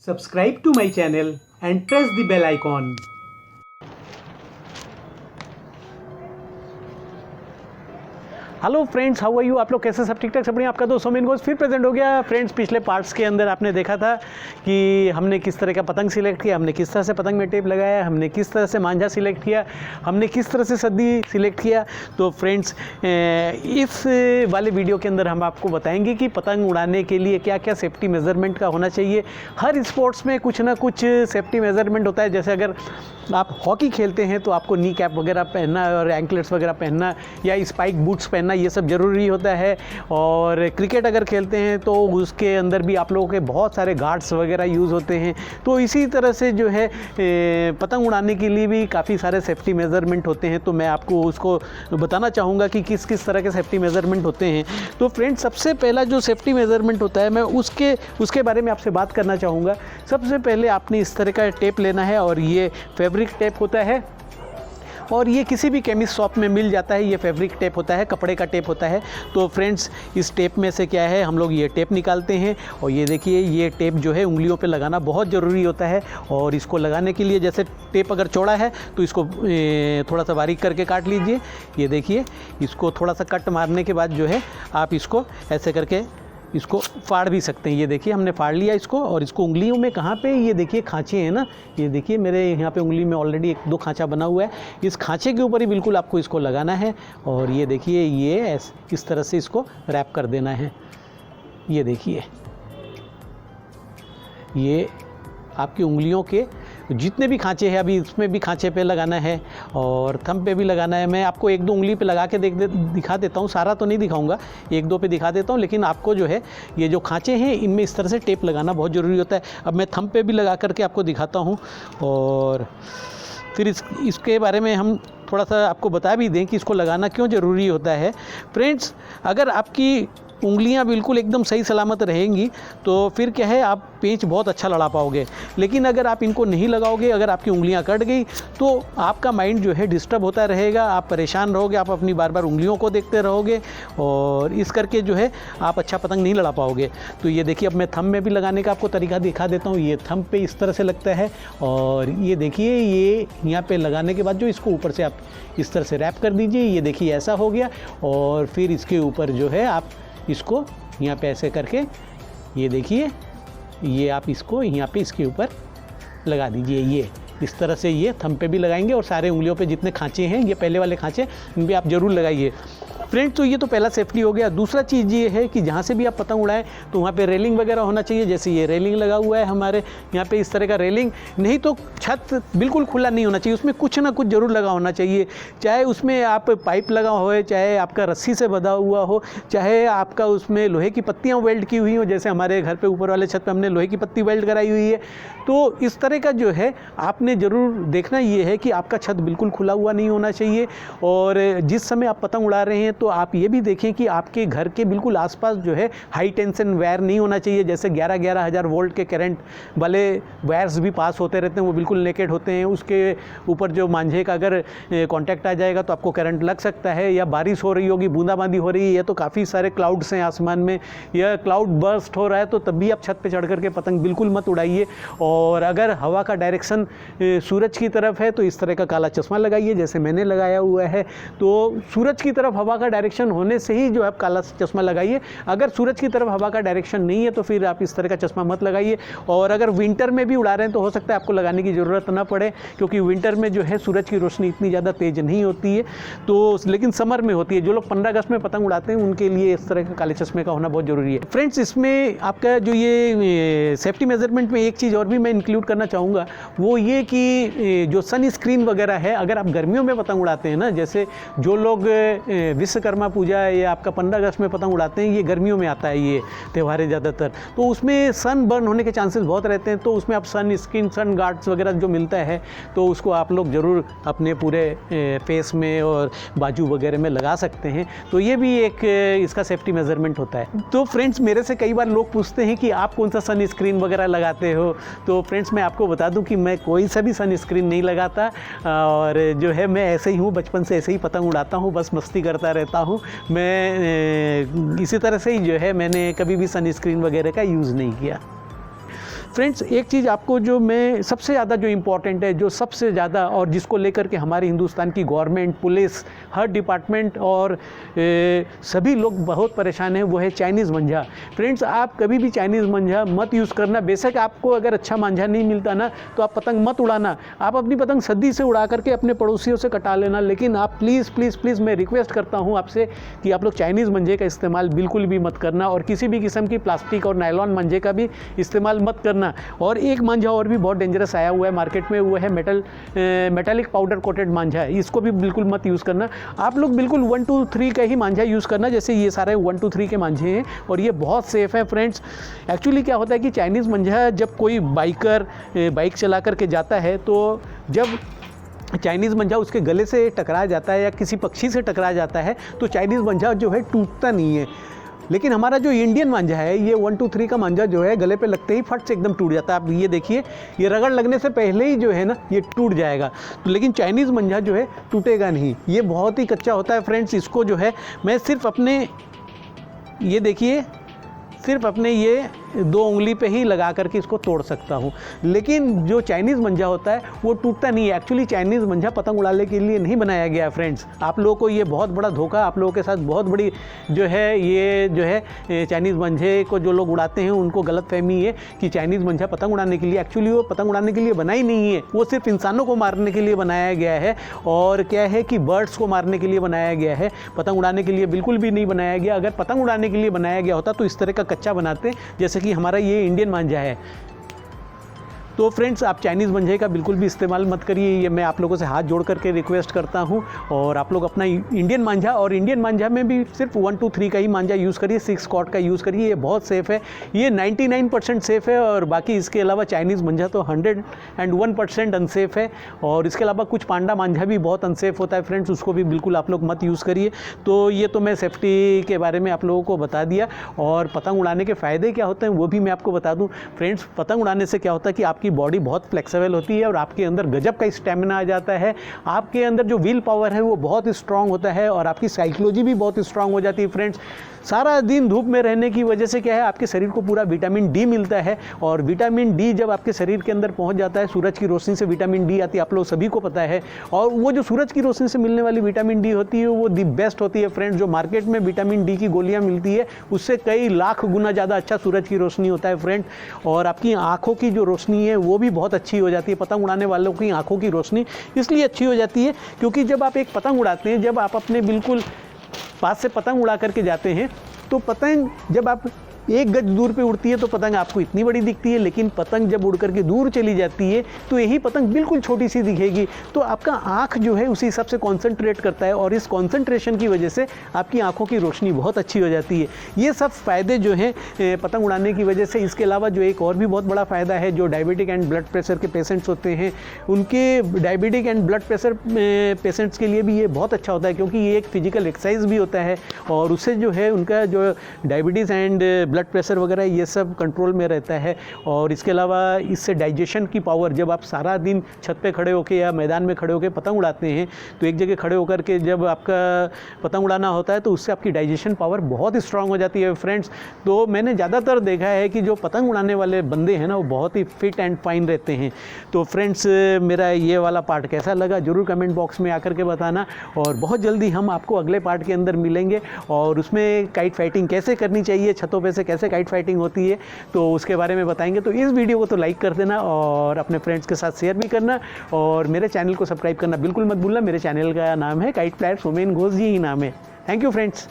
Subscribe to my channel and press the bell icon. Hello friends, how are you? आप लोग कैसे? सब ठीक ठाक, सब बढ़िया। आपका दोस्त सोमेन घोष फिर प्रेजेंट हो गया। फ्रेंड्स, पिछले पार्ट्स के अंदर आपने देखा था कि हमने किस तरह का पतंग सिलेक्ट किया, हमने किस तरह से पतंग में टेप लगाया, हमने किस तरह से मांझा सिलेक्ट किया, हमने किस तरह से सद्दी सिलेक्ट किया। तो फ्रेंड्स, इस वाले वीडियो के अंदर हम आपको बताएंगे कि पतंग उड़ाने के लिए क्या क्या सेफ्टी मेज़रमेंट का होना चाहिए। हर स्पोर्ट्स में कुछ ना कुछ सेफ्टी मेज़रमेंट होता है। जैसे अगर आप हॉकी खेलते हैं तो आपको नी कैप वगैरह पहनना और एंकलेट्स वगैरह पहनना या स्पाइक बूट्स पहनना, ये सब ज़रूरी होता है। और क्रिकेट अगर खेलते हैं तो उसके अंदर भी आप लोगों के बहुत सारे गार्ड्स वगैरह यूज़ होते हैं। तो इसी तरह से जो है पतंग उड़ाने के लिए भी काफ़ी सारे सेफ्टी मेज़रमेंट होते हैं। तो मैं आपको उसको बताना चाहूँगा कि किस किस तरह के सेफ्टी मेज़रमेंट होते हैं। तो फ्रेंड्स, सबसे पहला जो सेफ्टी मेज़रमेंट होता है, मैं उसके बारे में आपसे बात करना चाहूँगा। सबसे पहले आपने इस तरह का टेप लेना है और ये फैब्रिक टेप होता है और ये किसी भी केमिस्ट शॉप में मिल जाता है। ये फैब्रिक टेप होता है, कपड़े का टेप होता है। तो फ्रेंड्स, इस टेप में से क्या है, हम लोग ये टेप निकालते हैं और ये देखिए, ये टेप जो है उंगलियों पे लगाना बहुत ज़रूरी होता है। और इसको लगाने के लिए, जैसे टेप अगर चौड़ा है तो इसको थोड़ा सा बारीक करके काट लीजिए। ये देखिए, इसको थोड़ा सा कट मारने के बाद जो है आप इसको ऐसे करके इसको फाड़ भी सकते हैं। ये देखिए, हमने फाड़ लिया इसको। और इसको उंगलियों में कहाँ पे, ये देखिए खांचे हैं ना, ये देखिए मेरे यहाँ पे उंगली में ऑलरेडी 1-2 खांचा बना हुआ है। इस खांचे के ऊपर ही बिल्कुल आपको इसको लगाना है। और ये देखिए, ये इस तरह से इसको रैप कर देना है। ये देखिए, ये आपकी उंगलियों के जितने भी खांचे हैं, अभी इसमें भी खांचे पे लगाना है और थंब पे भी लगाना है। मैं आपको 1-2 उंगली पे लगा के दिखा देता हूँ, सारा तो नहीं दिखाऊंगा, 1-2 पे दिखा देता हूँ। लेकिन आपको जो है ये जो खांचे हैं, इनमें इस तरह से टेप लगाना बहुत ज़रूरी होता है। अब मैं थंब पे भी लगा करके आपको दिखाता हूँ और फिर इसके बारे में हम थोड़ा सा आपको बता भी दें कि इसको लगाना क्यों ज़रूरी होता है। फ्रेंड्स, अगर आपकी उंगलियां बिल्कुल एकदम सही सलामत रहेंगी तो फिर क्या है, आप पेंच बहुत अच्छा लड़ा पाओगे। लेकिन अगर आप इनको नहीं लगाओगे, अगर आपकी उंगलियां कट गई तो आपका माइंड जो है डिस्टर्ब होता रहेगा, आप परेशान रहोगे, आप अपनी बार बार उंगलियों को देखते रहोगे और इस करके जो है आप अच्छा पतंग नहीं लड़ा पाओगे। तो ये देखिए, अब मैं थंब में भी लगाने का आपको तरीका दिखा देता हूँ। ये थंब पे इस तरह से लगता है और ये देखिए, ये यहाँ पर लगाने के बाद जो इसको ऊपर से आप इस तरह से रैप कर दीजिए। ये देखिए, ऐसा हो गया। और फिर इसके ऊपर जो है आप इसको यहाँ पे ऐसे करके, ये देखिए, ये आप इसको यहाँ पे इसके ऊपर लगा दीजिए। ये इस तरह से ये थंब पे भी लगाएंगे और सारे उंगलियों पे जितने खांचे हैं, ये पहले वाले खांचे, इन पे आप ज़रूर लगाइए। फ्रेंड्स, तो ये तो पहला सेफ्टी हो गया। दूसरा चीज़ ये है कि जहाँ से भी आप पतंग उड़ाएं तो वहाँ पे रेलिंग वगैरह होना चाहिए। जैसे ये रेलिंग लगा हुआ है हमारे यहाँ पे, इस तरह का रेलिंग, नहीं तो छत बिल्कुल खुला नहीं होना चाहिए, उसमें कुछ ना कुछ ज़रूर लगा होना चाहिए। चाहे उसमें आप पाइप लगा हो, चाहे आपका रस्सी से बंधा हुआ हो, चाहे आपका उसमें लोहे की पत्तियाँ वेल्ड की हुई हो। जैसे हमारे घर पर ऊपर वाले छत पर हमने लोहे की पत्ती वेल्ड कराई हुई है। तो इस तरह का जो है आपने ज़रूर देखना ये है कि आपका छत बिल्कुल खुला हुआ नहीं होना चाहिए। और जिस समय आप पतंग उड़ा रहे हैं तो आप ये भी देखें कि आपके घर के बिल्कुल आसपास जो है हाई टेंशन वायर नहीं होना चाहिए। जैसे 11-11 हज़ार वोल्ट के करंट वाले वायर्स भी पास होते रहते हैं, वो बिल्कुल नेकेड होते हैं। उसके ऊपर जो मांझे का अगर कांटेक्ट आ जाएगा तो आपको करंट लग सकता है। या बारिश हो रही होगी, बूंदाबांदी हो रही है, या तो काफ़ी सारे क्लाउड्स हैं आसमान में, या क्लाउड बर्स्ट हो रहा है, तो तब भी आप छत पर चढ़ करके पतंग बिल्कुल मत उड़ाइए। और अगर हवा का डायरेक्शन सूरज की तरफ है तो इस तरह का काला चश्मा लगाइए, जैसे मैंने लगाया हुआ है। तो सूरज की तरफ हवा का डायरेक्शन होने से ही जो आप काला चश्मा लगाइए। अगर सूरज की तरफ हवा का डायरेक्शन नहीं है तो फिर आप इस तरह का चश्मा मत लगाइए। और अगर विंटर में भी उड़ा रहे हैं तो हो सकता है आपको लगाने की ज़रूरत ना पड़े, क्योंकि विंटर में जो है सूरज की रोशनी इतनी ज़्यादा तेज़ नहीं होती है। तो लेकिन समर में होती है। जो लोग 15 अगस्त में पतंग उड़ाते हैं उनके लिए इस तरह का काले चश्मे का होना बहुत ज़रूरी है। फ्रेंड्स, इसमें आपका जो ये सेफ्टी मेजरमेंट में एक चीज़ और भी मैं इंक्लूड करना चाहूँगा, वो ये कि जो सन स्क्रीन वगैरह है, अगर आप गर्मियों में पतंग उड़ाते हैं ना, जैसे जो लोग विश्वकर्मा पूजा या आपका 15 अगस्त में पतंग उड़ाते हैं, ये गर्मियों में आता है ये त्यौहार ज़्यादातर, तो उसमें सन बर्न होने के चांसेस बहुत रहते हैं। तो उसमें आप सन स्क्रीन, सन गार्ड्स वगैरह जो मिलता है तो उसको आप लोग ज़रूर अपने पूरे फेस में और बाजू वगैरह में लगा सकते हैं। तो ये भी एक इसका सेफ्टी मेजरमेंट होता है। तो फ्रेंड्स, मेरे से कई बार लोग पूछते हैं कि आप कौन सा सन स्क्रीन वगैरह लगाते हो। तो फ्रेंड्स, मैं आपको बता दूं कि मैं कोई सा भी सन स्क्रीन नहीं लगाता और जो है मैं ऐसे ही हूँ, बचपन से ऐसे ही पतंग उड़ाता हूँ, बस मस्ती करता रहता हूँ। मैं इसी तरह से ही जो है मैंने कभी भी सन स्क्रीन वगैरह का यूज़ नहीं किया। फ्रेंड्स एक चीज़ आपको जो मैं सबसे ज़्यादा जो इम्पोर्टेंट है, जो सबसे ज़्यादा और जिसको लेकर के हमारे हिंदुस्तान की गवर्नमेंट, पुलिस, हर डिपार्टमेंट और सभी लोग बहुत परेशान हैं, वो है चाइनीज़ मांझा। फ्रेंड्स आप कभी भी चाइनीज़ मांझा मत यूज़ करना। बेशक आपको अगर अच्छा मांझा नहीं मिलता ना तो आप पतंग मत उड़ाना, आप अपनी पतंग सदी से उड़ा करके अपने पड़ोसियों से कटा लेना। लेकिन आप प्लीज़ प्लीज़ प्लीज़ मैं रिक्वेस्ट करता हूँ आपसे कि आप लोग चाइनीज़ मांझे का इस्तेमाल बिल्कुल भी मत करना और किसी भी किस्म की प्लास्टिक और नायलॉन मांझे का भी इस्तेमाल मत करना। और एक मांझा और भी बहुत डेंजरस आया हुआ है मार्केट में, वो है मेटालिक पाउडर कोटेड मांझा, इसको भी बिल्कुल मत यूज़ करना। आप लोग बिल्कुल 1 2 3 का ही मांझा यूज़ करना, जैसे ये सारे 1 2 3 के मांझे हैं और ये बहुत सेफ़ है। फ्रेंड्स एक्चुअली क्या होता है कि चाइनीज़ मांझा जब कोई बाइकर बाइक चला करके जाता है तो जब चाइनीज़ मांझा उसके गले से टकरा जाता है या किसी पक्षी से टकरा जाता है तो चाइनीज़ मांझा जो है टूटता नहीं है। लेकिन हमारा जो इंडियन मांझा है, ये 1 2 3 का मांझा जो है गले पे लगते ही फट से एकदम टूट जाता है। आप ये देखिए, ये रगड़ लगने से पहले ही जो है ना ये टूट जाएगा। तो लेकिन चाइनीज़ मांझा जो है टूटेगा नहीं, ये बहुत ही कच्चा होता है। फ्रेंड्स इसको जो है मैं सिर्फ अपने, ये देखिए, सिर्फ अपने ये 2 उंगली पे ही लगा करके इसको तोड़ सकता हूँ। लेकिन जो चाइनीज़ मांझा होता है वो टूटता नहीं है। एक्चुअली चाइनीज़ मांझा पतंग उड़ाने के लिए नहीं बनाया गया है। फ्रेंड्स आप लोगों को ये बहुत बड़ा धोखा, आप लोगों के साथ बहुत बड़ी जो है ये जो है चाइनीज़ मांझे को जो लोग उड़ाते हैं उनको गलतफहमी है कि चाइनीज़ मांझा पतंग उड़ाने के लिए। एक्चुअली वो पतंग उड़ाने के लिए बना ही नहीं है, वो सिर्फ इंसानों को मारने के लिए बनाया गया है। और क्या है कि बर्ड्स को मारने के लिए बनाया गया है, पतंग उड़ाने के लिए बिल्कुल भी नहीं बनाया गया। अगर पतंग उड़ाने के लिए बनाया गया होता तो इस तरह का कच्चा बनाते, जैसे कि हमारा ये इंडियन मांझा है। तो फ्रेंड्स आप चाइनीज़ मांझे का बिल्कुल भी इस्तेमाल मत करिए, ये मैं आप लोगों से हाथ जोड़ करके रिक्वेस्ट करता हूँ। और आप लोग अपना इंडियन मांझा, और इंडियन मांझा में भी सिर्फ 1 2 3 का ही मांझा यूज़ करिए, 6 कॉर्ड का यूज़ करिए, ये बहुत सेफ़ है, ये 99% सेफ़ है। और बाकी इसके अलावा चाइनीज़ मांझा तो 101% अनसेफ है। और इसके अलावा कुछ पांडा मांझा भी बहुत अनसेफ होता है फ्रेंड्स, उसको भी बिल्कुल आप लोग मत यूज़ करिए। तो ये तो मैं सेफ्टी के बारे में आप लोगों को बता दिया। और पतंग उड़ाने के फ़ायदे क्या होते हैं वो भी मैं आपको बता दूँ। फ्रेंड्स पतंग उड़ाने से क्या होता है कि आपकी बॉडी बहुत फ्लेक्सिबल होती है और आपके अंदर गजब का स्टेमिना आ जाता है। आपके अंदर जो विल पावर है वो बहुत स्ट्रांग होता है और आपकी साइकोलॉजी भी बहुत स्ट्रांग हो जाती है। फ्रेंड्स सारा दिन धूप में रहने की वजह से क्या है, आपके शरीर को पूरा विटामिन डी मिलता है। और विटामिन डी जब आपके शरीर के अंदर पहुंच जाता है, सूरज की रोशनी से विटामिन डी आती है, आप लोग सभी को पता है। और वो जो सूरज की रोशनी से मिलने वाली विटामिन डी होती है वो दी बेस्ट होती है फ्रेंड्स। जो मार्केट में विटामिन डी की गोलियां मिलती है उससे कई लाख गुना ज़्यादा अच्छा सूरज की रोशनी होता है फ्रेंड। और आपकी आँखों की जो रोशनी है वो भी बहुत अच्छी हो जाती है। पतंग उड़ाने वालों की आँखों की रोशनी इसलिए अच्छी हो जाती है क्योंकि जब आप एक पतंग उड़ाते हैं, जब आप अपने बिल्कुल पास से पतंग उड़ा करके जाते हैं तो पतंग जब आप 1 गज दूर पे उड़ती है तो पतंग आपको इतनी बड़ी दिखती है, लेकिन पतंग जब उड़ करके दूर चली जाती है तो यही पतंग बिल्कुल छोटी सी दिखेगी। तो आपका आँख जो है उसी हिसाब से कॉन्सेंट्रेट करता है और इस कॉन्सेंट्रेशन की वजह से आपकी आँखों की रोशनी बहुत अच्छी हो जाती है। ये सब फ़ायदे जो हैं पतंग उड़ाने की वजह से। इसके अलावा जो एक और भी बहुत बड़ा फ़ायदा है, जो डायबिटिक एंड ब्लड प्रेशर के पेशेंट्स होते हैं उनके diabetic and blood pressure patients के लिए भी ये बहुत अच्छा होता है क्योंकि ये एक फिजिकल एक्सरसाइज भी होता है और उससे जो है उनका जो डायबिटीज़ एंड ब्लड प्रेशर वगैरह ये सब कंट्रोल में रहता है। और इसके अलावा इससे डाइजेशन की पावर, जब आप सारा दिन छत पे खड़े होकर या मैदान में खड़े होकर पतंग उड़ाते हैं तो एक जगह खड़े होकर के जब आपका पतंग उड़ाना होता है तो उससे आपकी डाइजेशन पावर बहुत स्ट्रांग हो जाती है फ्रेंड्स। तो मैंने ज़्यादातर देखा है कि जो पतंग उड़ाने वाले बंदे हैं ना वो बहुत ही फिट एंड फाइन रहते हैं। तो फ्रेंड्स मेरा ये वाला पार्ट कैसा लगा ज़रूर कमेंट बॉक्स में आकर के बताना। और बहुत जल्दी हम आपको अगले पार्ट के अंदर मिलेंगे और उसमें काइट फाइटिंग कैसे करनी चाहिए, छतों पे से कैसे काइट फाइटिंग होती है तो उसके बारे में बताएंगे। तो इस वीडियो को तो लाइक कर देना और अपने फ्रेंड्स के साथ शेयर भी करना और मेरे चैनल को सब्सक्राइब करना बिल्कुल मत भूलना। मेरे चैनल का नाम है काइट फ्लायर सोमेन घोष, यही नाम है। Thank you friends.